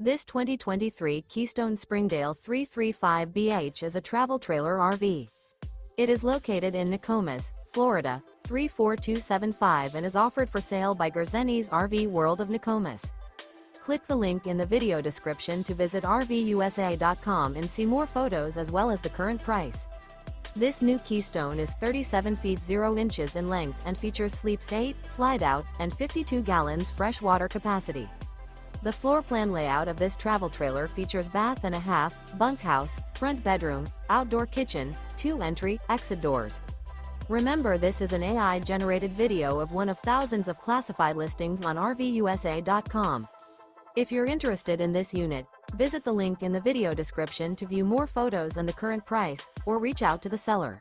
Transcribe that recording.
This 2023 Keystone Springdale 335BH is a travel trailer RV. It is located in Nokomis, Florida, 34275 and is offered for sale by Gerzeny's RV World of Nokomis. Click the link in the video description to visit RVUSA.com and see more photos as well as the current price. This new Keystone is 37 feet 0 inches in length and features sleeps 8, Slideout, and 52 gallons fresh water capacity. The floor plan layout of this travel trailer features bath and a half, bunkhouse, front bedroom, outdoor kitchen, 2 entry/exit doors. Remember, this is an AI-generated video of one of thousands of classified listings on RVUSA.com. If you're interested in this unit, visit the link in the video description to view more photos and the current price, or reach out to the seller.